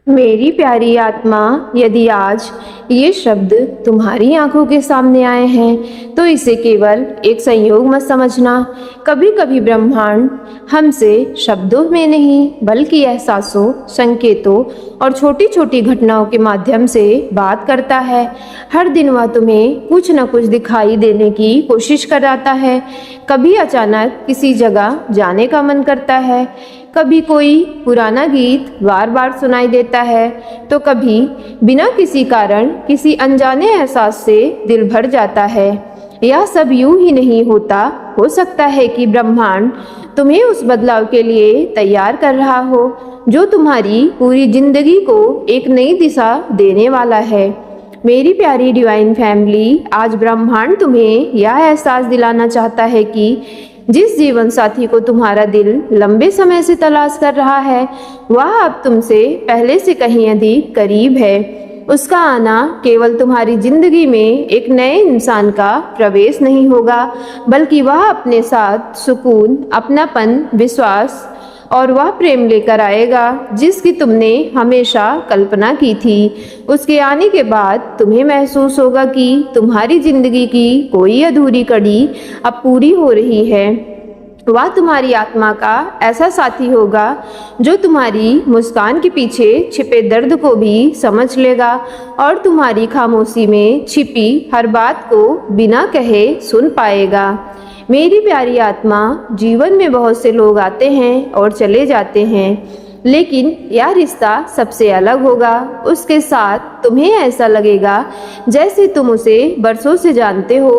मेरी प्यारी आत्मा, यदि आज ये शब्द तुम्हारी आंखों के सामने आए हैं तो इसे केवल एक संयोग मत समझना। कभी कभी ब्रह्मांड हमसे शब्दों में नहीं बल्कि एहसासों, संकेतों और छोटी छोटी घटनाओं के माध्यम से बात करता है। हर दिन वह तुम्हें कुछ न कुछ दिखाई देने की कोशिश कराता है। कभी अचानक किसी जगह जाने का मन करता है, कभी कोई पुराना गीत बार बार सुनाई देता है, तो कभी बिना किसी कारण किसी अनजाने एहसास से दिल भर जाता है। यह सब यूं ही नहीं होता। हो सकता है कि ब्रह्मांड तुम्हें उस बदलाव के लिए तैयार कर रहा हो जो तुम्हारी पूरी जिंदगी को एक नई दिशा देने वाला है। मेरी प्यारी डिवाइन फैमिली, आज ब्रह्मांड तुम्हें यह एहसास दिलाना चाहता है कि जिस जीवन साथी को तुम्हारा दिल लंबे समय से तलाश कर रहा है, वह अब तुमसे पहले से कहीं अधिक करीब है। उसका आना केवल तुम्हारी जिंदगी में एक नए इंसान का प्रवेश नहीं होगा, बल्कि वह अपने साथ सुकून, अपनापन, विश्वास और वह प्रेम लेकर आएगा जिसकी तुमने हमेशा कल्पना की थी। उसके आने के बाद तुम्हें महसूस होगा कि तुम्हारी जिंदगी की कोई अधूरी कड़ी अब पूरी हो रही है। वह तुम्हारी आत्मा का ऐसा साथी होगा जो तुम्हारी मुस्कान के पीछे छिपे दर्द को भी समझ लेगा और तुम्हारी खामोशी में छिपी हर बात को बिना कहे सुन पाएगा। मेरी प्यारी आत्मा, जीवन में बहुत से लोग आते हैं और चले जाते हैं, लेकिन यह रिश्ता सबसे अलग होगा। उसके साथ तुम्हें ऐसा लगेगा जैसे तुम उसे बरसों से जानते हो।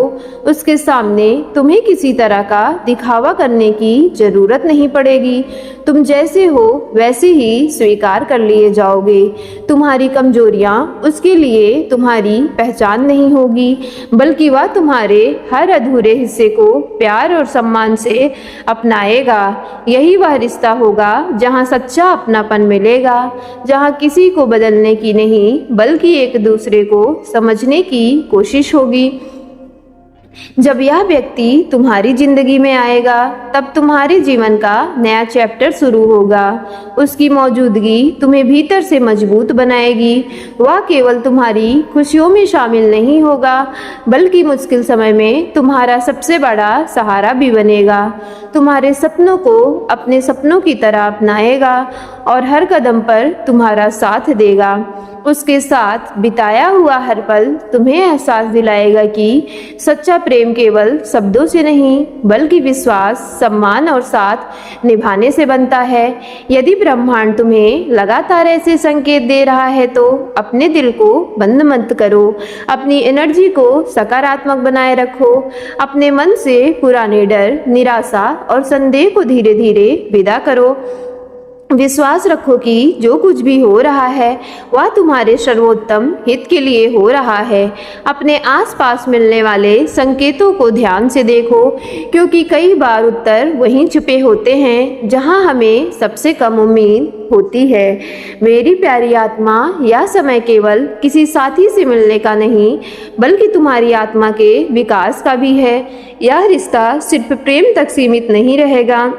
उसके सामने तुम्हें किसी तरह का दिखावा करने की जरूरत नहीं पड़ेगी। तुम जैसे हो वैसे ही स्वीकार कर लिए जाओगे। तुम्हारी कमजोरियां उसके लिए तुम्हारी पहचान नहीं होगी, बल्कि वह तुम्हारे हर अधूरे हिस्से को प्यार और सम्मान से अपनाएगा। यही वह रिश्ता होगा जहां सच्चा अपनापन मिलेगा, जहां किसी को बदलने की नहीं बल्कि एक दूसरे को समझने की कोशिश होगी। जब यह व्यक्ति तुम्हारी जिंदगी में आएगा, तब तुम्हारे जीवन का नया चैप्टर शुरू होगा। उसकी मौजूदगी तुम्हें भीतर से मजबूत बनाएगी। वह केवल तुम्हारी खुशियों में शामिल नहीं होगा, बल्कि मुश्किल समय में तुम्हारा सबसे बड़ा सहारा भी बनेगा। तुम्हारे सपनों को अपने सपनों की तरह अपनाएगा और हर कदम पर तुम्हारा साथ देगा। उसके साथ बिताया हुआ हर पल तुम्हें एहसास दिलाएगा कि सच्चा प्रेम केवल शब्दों से नहीं बल्कि विश्वास, सम्मान और साथ निभाने से बनता है। यदि ब्रह्मांड तुम्हें लगातार ऐसे संकेत दे रहा है तो अपने दिल को बंद मत करो। अपनी एनर्जी को सकारात्मक बनाए रखो। अपने मन से पुराने डर, निराशा और संदेह को धीरे धीरे विदा करो। विश्वास रखो कि जो कुछ भी हो रहा है वह तुम्हारे सर्वोत्तम हित के लिए हो रहा है। अपने आसपास मिलने वाले संकेतों को ध्यान से देखो, क्योंकि कई बार उत्तर वहीं छुपे होते हैं जहां हमें सबसे कम उम्मीद होती है। मेरी प्यारी आत्मा, यह समय केवल किसी साथी से मिलने का नहीं बल्कि तुम्हारी आत्मा के विकास का भी है। यह रिश्ता सिर्फ प्रेम तक सीमित नहीं रहेगा,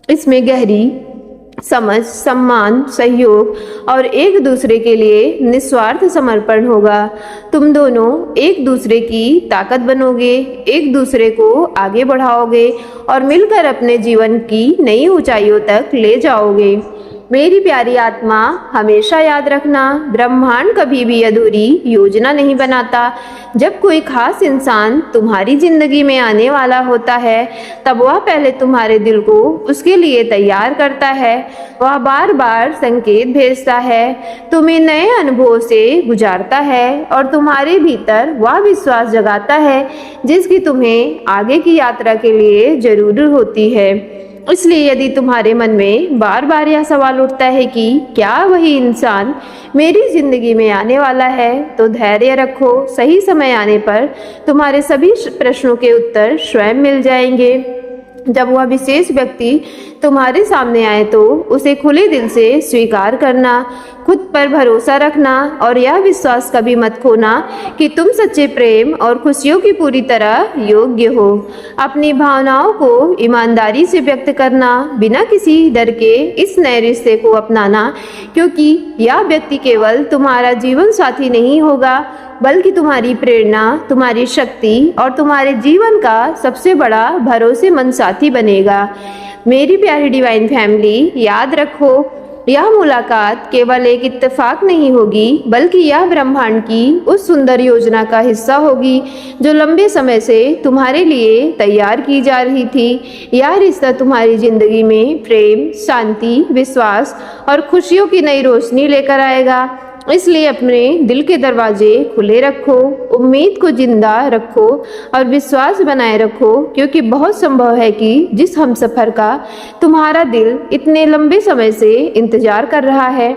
इसमें गहरी समझ, सम्मान, सहयोग और एक दूसरे के लिए निस्वार्थ समर्पण होगा। तुम दोनों एक दूसरे की ताकत बनोगे, एक दूसरे को आगे बढ़ाओगे और मिलकर अपने जीवन की नई ऊंचाइयों तक ले जाओगे। मेरी प्यारी आत्मा, हमेशा याद रखना, ब्रह्मांड कभी भी अधूरी योजना नहीं बनाता। जब कोई खास इंसान तुम्हारी जिंदगी में आने वाला होता है, तब वह पहले तुम्हारे दिल को उसके लिए तैयार करता है। वह बार बार संकेत भेजता है, तुम्हें नए अनुभव से गुजारता है और तुम्हारे भीतर वह विश्वास जगाता है जिसकी तुम्हें आगे की यात्रा के लिए जरूरत होती है। इसलिए यदि तुम्हारे मन में बार बार यह सवाल उठता है कि क्या वही इंसान मेरी जिंदगी में आने वाला है, तो धैर्य रखो। सही समय आने पर तुम्हारे सभी प्रश्नों के उत्तर स्वयं मिल जाएंगे। जब वह विशेष व्यक्ति तुम्हारे सामने आए तो उसे खुले दिल से स्वीकार करना, खुद पर भरोसा रखना और यह विश्वास कभी मत खोना कि तुम सच्चे प्रेम और खुशियों की पूरी तरह योग्य हो। अपनी भावनाओं को ईमानदारी से व्यक्त करना, बिना किसी डर के इस नए रिश्ते को अपनाना, क्योंकि यह व्यक्ति केवल तुम्हारा जीवन साथी नहीं होगा बल्कि तुम्हारी प्रेरणा, तुम्हारी शक्ति और तुम्हारे जीवन का सबसे बड़ा भरोसेमंद साथी बनेगा। मेरी प्यारी डिवाइन फैमिली, याद रखो, यह मुलाकात केवल एक इत्तेफाक नहीं होगी बल्कि यह ब्रह्मांड की उस सुंदर योजना का हिस्सा होगी जो लंबे समय से तुम्हारे लिए तैयार की जा रही थी। यह रिश्ता तुम्हारी जिंदगी में प्रेम, शांति, विश्वास और खुशियों की नई रोशनी लेकर आएगा। इसलिए अपने दिल के दरवाजे खुले रखो, उम्मीद को जिंदा रखो और विश्वास बनाए रखो, क्योंकि बहुत संभव है कि जिस हमसफर का तुम्हारा दिल इतने लंबे समय से इंतजार कर रहा है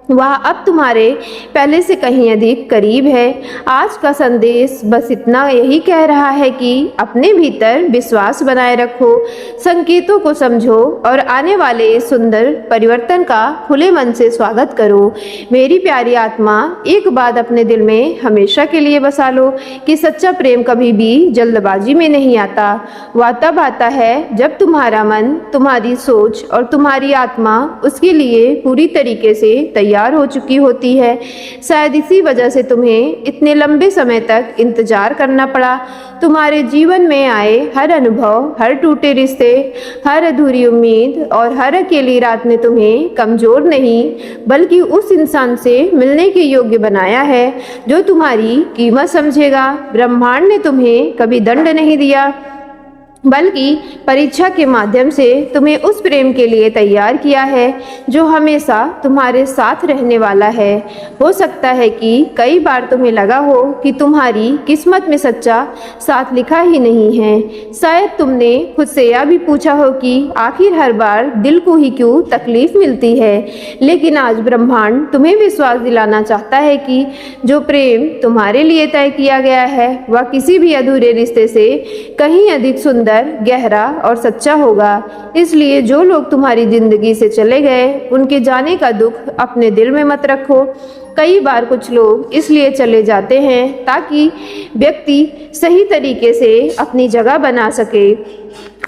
वह अब तुम्हारे पहले से कहीं अधिक करीब है। आज का संदेश बस इतना यही कह रहा है कि अपने भीतर विश्वास बनाए रखो, संकेतों को समझो और आने वाले सुंदर परिवर्तन का खुले मन से स्वागत करो। मेरी प्यारी आत्मा, एक बात अपने दिल में हमेशा के लिए बसा लो कि सच्चा प्रेम कभी भी जल्दबाजी में नहीं आता। वह तब आता है जब तुम्हारा मन, तुम्हारी सोच और तुम्हारी आत्मा उसके लिए पूरी तरीके से तैयार हो चुकी होती है। शायद इसी वजह से तुम्हें इतने लंबे समय तक इंतजार करना पड़ा। तुम्हारे जीवन में आए हर अनुभव, हर टूटे रिश्ते, हर अधूरी उम्मीद और हर अकेली रात ने तुम्हें कमजोर नहीं बल्कि उस इंसान से मिलने के योग्य बनाया है जो तुम्हारी कीमत समझेगा। ब्रह्मांड ने तुम्हें कभी दंड नहीं दिया बल्कि परीक्षा के माध्यम से तुम्हें उस प्रेम के लिए तैयार किया है जो हमेशा तुम्हारे साथ रहने वाला है। हो सकता है कि कई बार तुम्हें लगा हो कि तुम्हारी किस्मत में सच्चा साथ लिखा ही नहीं है। शायद तुमने खुद से यह भी पूछा हो कि आखिर हर बार दिल को ही क्यों तकलीफ मिलती है। लेकिन आज ब्रह्मांड तुम्हें विश्वास दिलाना चाहता है कि जो प्रेम तुम्हारे लिए तय किया गया है वह किसी भी अधूरे रिश्ते से कहीं अधिक सुंदर, गहरा और सच्चा होगा। इसलिए जो लोग तुम्हारी जिंदगी से चले गए उनके जाने का दुख अपने दिल में मत रखो। कई बार कुछ लोग इसलिए चले जाते हैं ताकि व्यक्ति सही तरीके से अपनी जगह बना सके।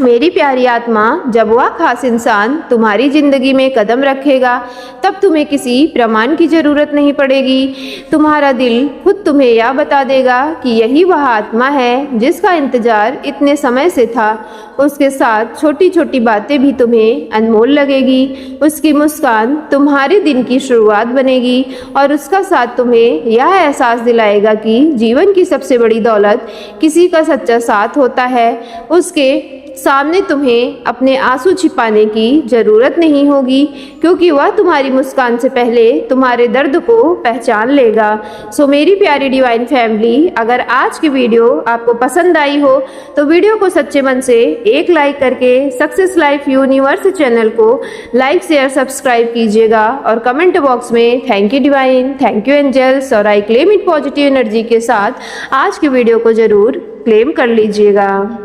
मेरी प्यारी आत्मा, जब वह खास इंसान तुम्हारी जिंदगी में कदम रखेगा तब तुम्हें किसी प्रमाण की जरूरत नहीं पड़ेगी। तुम्हारा दिल खुद तुम्हें यह बता देगा कि यही वह आत्मा है जिसका इंतजार इतने समय से था। उसके साथ छोटी छोटी बातें भी तुम्हें अनमोल लगेगी। उसकी मुस्कान तुम्हारे दिन की शुरुआत बनेगी और उसका साथ तुम्हें यह एहसास दिलाएगा कि जीवन की सबसे बड़ी दौलत किसी का सच्चा साथ होता है। उसके सामने तुम्हें अपने आंसू छिपाने की जरूरत नहीं होगी, क्योंकि वह तुम्हारी मुस्कान से पहले तुम्हारे दर्द को पहचान लेगा। सो मेरी प्यारी डिवाइन फैमिली, अगर आज की वीडियो आपको पसंद आई हो तो वीडियो को सच्चे मन से एक लाइक करके सक्सेस लाइफ यूनिवर्स चैनल को लाइक, शेयर, सब्सक्राइब कीजिएगा और कमेंट बॉक्स में thank you divine, thank you angels और I claim it positive energy के साथ आज की वीडियो को जरूर क्लेम कर लीजिएगा।